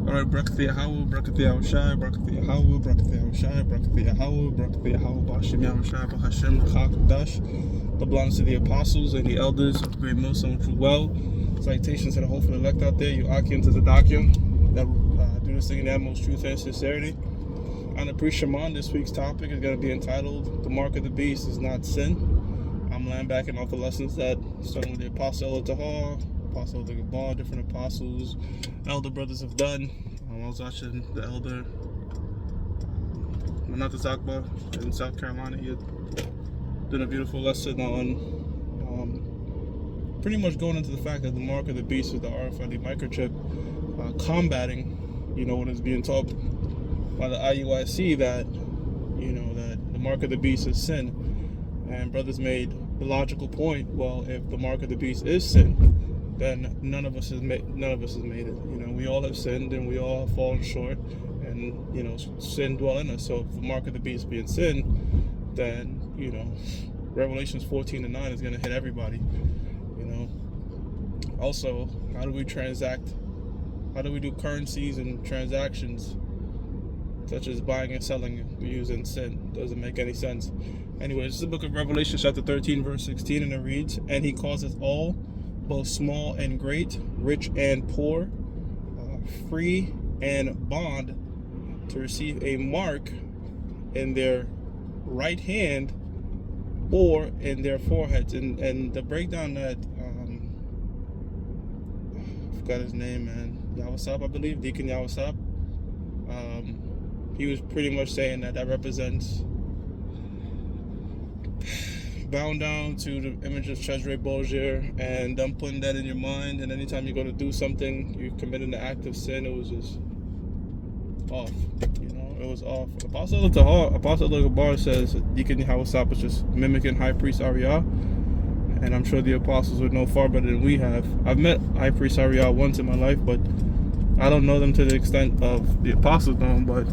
Alright, Brakati Yahweh, Brakati Yahushai, Brakati Yahweh, Brakati Yahushai, Brakati Yahweh, Brakati Yahweh, Bashim Yahushai, Bahashem, Chakdash, the belongs to the apostles and the elders of the great Muslim true well. Salutations to the hopeful elect out there, you Akim to the Dakim, that do this thing in the utmost truth and sincerity. On the pre-Shaman, this week's topic is going to be entitled, The Mark of the Beast is Not Sin. I'm laying back in all the lessons that, starting with the Apostle of Tahar, Apostle of the Gabar, different apostles, elder brothers have done. I was watching the elder Manata Zakba in South Carolina. He had done a beautiful lesson on pretty much going into the fact that the mark of the beast is the RFID microchip, combating, what is being taught by the IUIC that, that the mark of the beast is sin. And brothers made the logical point, well, if the mark of the beast is sin, then none of us has made it. We all have sinned and we all have fallen short, and sin dwell in us. So if the mark of the beast being sin, then Revelations 14:9 is going to hit everybody. Also, how do we transact? How do we do currencies and transactions such as buying and selling using sin? Doesn't make any sense. Anyway, this is the book of Revelation, chapter 13, verse 16, and it reads, "And he causeth all, both small and great, rich and poor, free and bond, to receive a mark in their right hand or in their foreheads." And the breakdown that I forgot his name, man, Yawasab, I believe, Deacon Yawasab, he was pretty much saying that represents bound down to the image of Cesare Borgia, and them putting that in your mind, and anytime you're going to do something, you're committing an act of sin. It was just off, it was off. Apostle of the Bar says Deacon Yawasab is just mimicking High Priest Ariah, and I'm sure the apostles would know far better than we have. I've met High Priest Ariah once in my life, but I don't know them to the extent of the apostles know them. But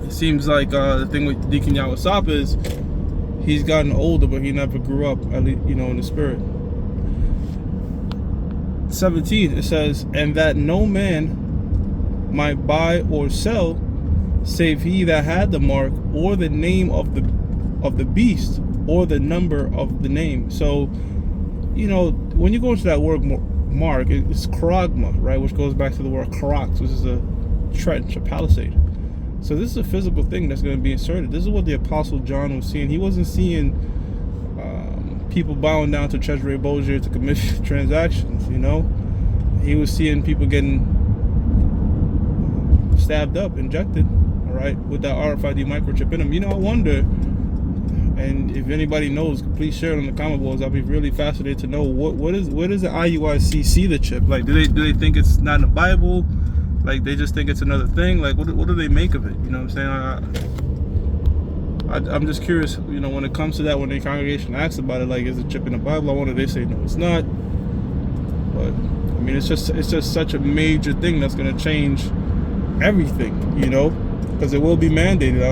it seems like the thing with Deacon Yawasab is he's gotten older, but he never grew up, at least, in the spirit. 17, it says, "And that no man might buy or sell, save he that had the mark, or the name of the beast, or the number of the name." So, when you go into that word mark, it's charagma, right? Which goes back to the word charax, which is a trench, a palisade. So this is a physical thing that's going to be inserted. This is what the Apostle John was seeing. He wasn't seeing people bowing down to Cesare Borgia to commit transactions, He was seeing people getting stabbed up, injected, all right, with that RFID microchip in them. I wonder, and if anybody knows, please share it on the comment boards. I'll be really fascinated to know where does the IUIC see the chip? Like, do they think it's not in the Bible? Like, they just think it's another thing? Like, what do they make of it? You know what I'm saying? I'm just curious, when it comes to that, when the congregation asks about it, like, is the chip in the Bible? I wonder, they say, no, it's not. But, I mean, it's just such a major thing that's going to change everything, because it will be mandated.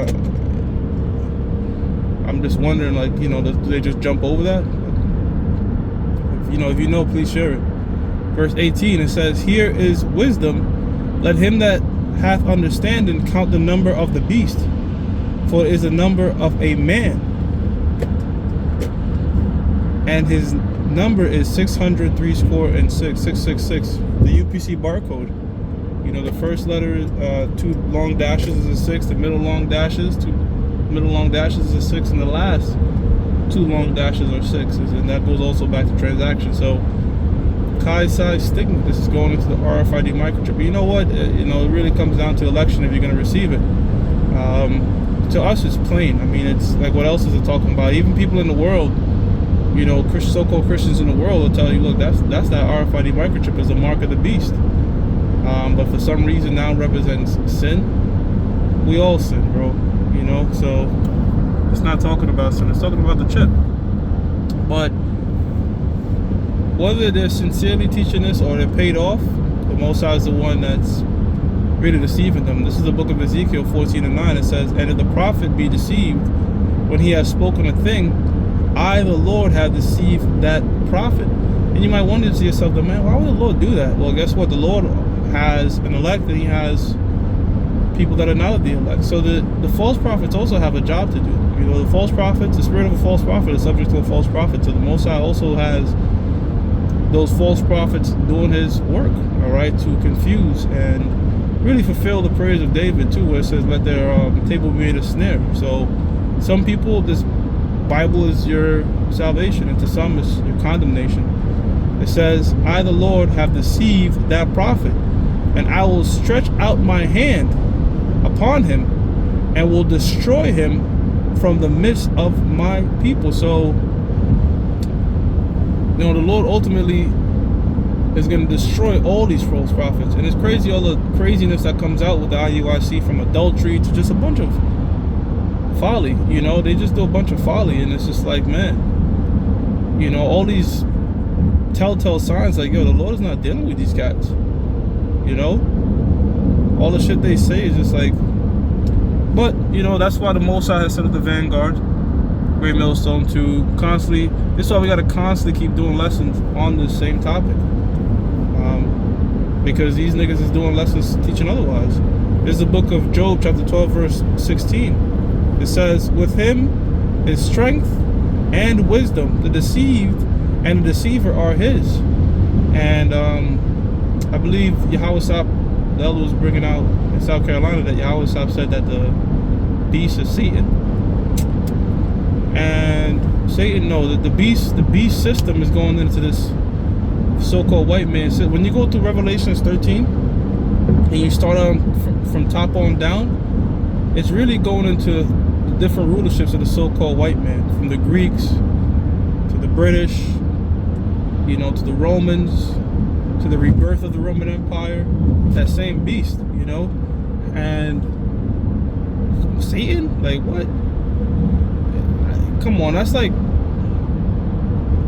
I'm just wondering, like, do they just jump over that? If you know, please share it. Verse 18, it says, "Here is wisdom. Let him that hath understanding count the number of the beast, for it is the number of a man, and his number is 666, the UPC barcode. The first letter, 2 long dashes is a 6, the middle long dashes, 2 middle long dashes is a 6, and the last 2 long dashes are 6s, and that goes also back to transaction. So Chi Psi stigma. This is going into the RFID microchip. But you know what? It really comes down to election if you're going to receive it. To us, it's plain. I mean, it's like, what else is it talking about? Even people in the world, so-called Christians in the world will tell you, look, that's that RFID microchip is the mark of the beast. But for some reason now it represents sin. We all sin, bro. So it's not talking about sin. It's talking about the chip. But whether they're sincerely teaching this or they're paid off, the Most High is the one that's really deceiving them. This is the book of Ezekiel 14:9. It says, "And if the prophet be deceived when he has spoken a thing, I, the Lord, have deceived that prophet." And you might wonder to yourself, man, why would the Lord do that? Well, guess what? The Lord has an elect and he has people that are not of the elect. So the false prophets also have a job to do. You know, the false prophets, the spirit of a false prophet is subject to a false prophet. So the Most High also has those false prophets doing his work, all right, to confuse and really fulfill the prayers of David too, where it says, let their table be made a snare. So some people, this Bible is your salvation, and to some it's your condemnation. It says, I, the Lord, have deceived that prophet, and I will stretch out my hand upon him and will destroy him from the midst of my people. So, you know, the Lord ultimately is going to destroy all these false prophets. And it's crazy, all the craziness that comes out with the IUIC, from adultery to just a bunch of folly. You know, they just do a bunch of folly, and it's just like, man, you know, all these telltale signs, like, yo, the Lord is not dealing with these cats. You know, all the shit they say is just like, but, you know, that's why the Most High has set up the Vanguard, Great Millstone, to constantly, this is why we got to constantly keep doing lessons on this same topic. Because these niggas is doing lessons teaching otherwise. This is the book of Job, chapter 12, verse 16. It says, with him is strength and wisdom. The deceived and the deceiver are his. And I believe Yahweh Sop, the elder, was bringing out in South Carolina that Yahweh Sop said that the beast is Satan. And Satan, no, the beast system is going into this so-called white man. So when you go through Revelations 13 and you start on from top on down, it's really going into the different rulerships of the so-called white man, from the Greeks to the British, you know, to the Romans, to the rebirth of the Roman Empire, that same beast, you know. And Satan, like, what? Come on, that's like,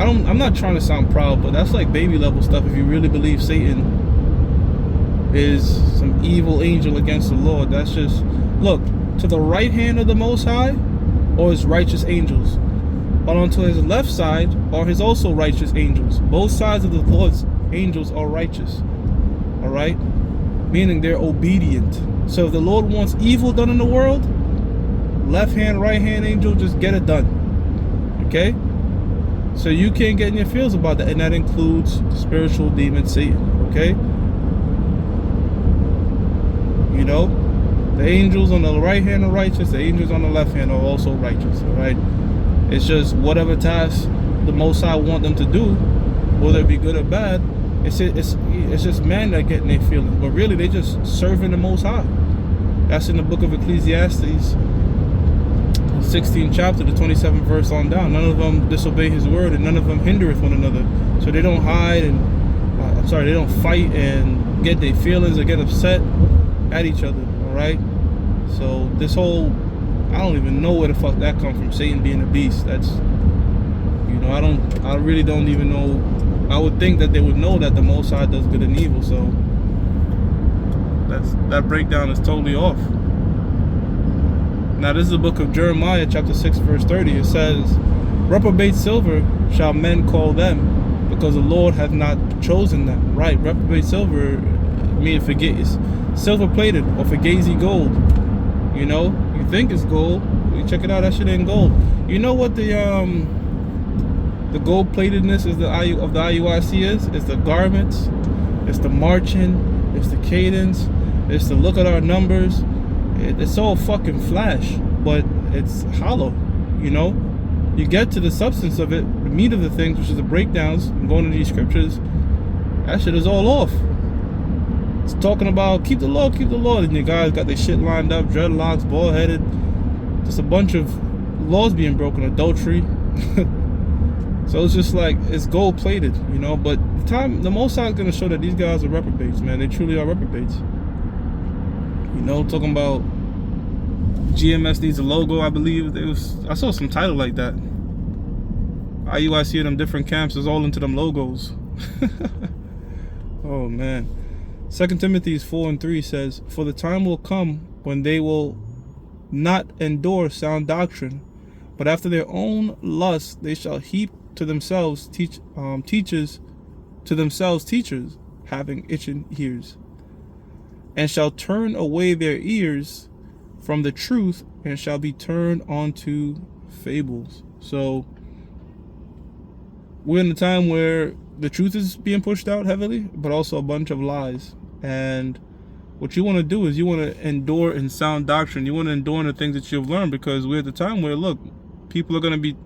I'm not trying to sound proud, but that's like baby level stuff if you really believe Satan is some evil angel against the Lord. That's just, look, to the right hand of the Most High or his righteous angels, but onto his left side are his also righteous angels. Both sides of the Lord's angels are righteous, all right, meaning they're obedient. So if the Lord wants evil done in the world, left hand, right hand angel, just get it done. Okay, so you can't get in your feels about that, and that includes the spiritual demon Satan. Okay, you know, the angels on the right hand are righteous, the angels on the left hand are also righteous. All right, it's just whatever task the Most High want them to do, whether it be good or bad, it's just man that getting their feelings, but really they just serving the Most High. That's in the book of Ecclesiastes, 16th chapter, the 27th verse on down. None of them disobey his word, and none of them hindereth one another. So they don't hide and they don't fight and get their feelings or get upset at each other. All right. So this whole, I don't even know where the fuck that come from. Satan being a beast. That's, you know, I really don't even know. I would think that they would know that the Most High does good and evil. So that breakdown is totally off. Now this is the book of Jeremiah, chapter 6, verse 30. It says, reprobate silver shall men call them, because the Lord hath not chosen them. Right, reprobate silver, meaning silver plated or fugazi gold. You know, you think it's gold, you check it out, that shit ain't gold. You know what the gold platedness is of the IUIC is? It's the garments, it's the marching, it's the cadence, it's the look at our numbers. It's all fucking flash, but it's hollow, you know. You get to the substance of it, the meat of the things, which is the breakdowns, and going to these scriptures, that shit is all off. It's talking about keep the law, and you guys got their shit lined up, dreadlocks, bald headed, just a bunch of laws being broken, adultery. So it's just like, it's gold plated, you know. But the Most High is gonna show that these guys are reprobates, man. They truly are reprobates. You know, talking about GMS needs a logo, I believe. I saw some title like that. IUIC, them different camps is all into them logos. Oh man. 2 Timothy 4:3 says, for the time will come when they will not endure sound doctrine, but after their own lusts they shall heap to themselves teachers, having itching ears. and shall turn away their ears from the truth, and shall be turned onto fables. So we're in a time where the truth is being pushed out heavily, but also a bunch of lies. And what you want to do is you want to endure in sound doctrine. You want to endure in the things that you've learned, because we're at the time where, look, people are going to be,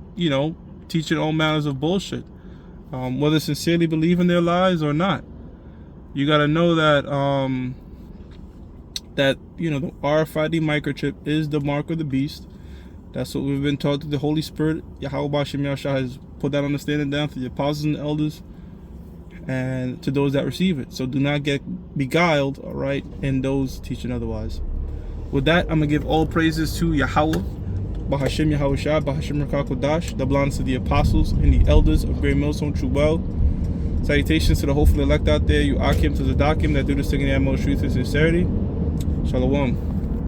teaching all manners of bullshit, whether sincerely believe in their lies or not. You got to know that the RFID microchip is the mark of the beast. That's what we've been taught through the Holy Spirit. Yahweh B'Shem Yahshua has put that understanding down to the apostles and the elders, and to those that receive it. So do not get beguiled, all right, in those teaching otherwise. With that, I'm going to give all praises to Yahweh, Bahashem Yahweh Shah, Bahashem Rakah Kodash, the belongs to the apostles and the elders of Great Millstone True Well. Salutations to the hopefully elect out there, you Akim to the Dakim that do this thing in the utmost truth and sincerity. Shalom.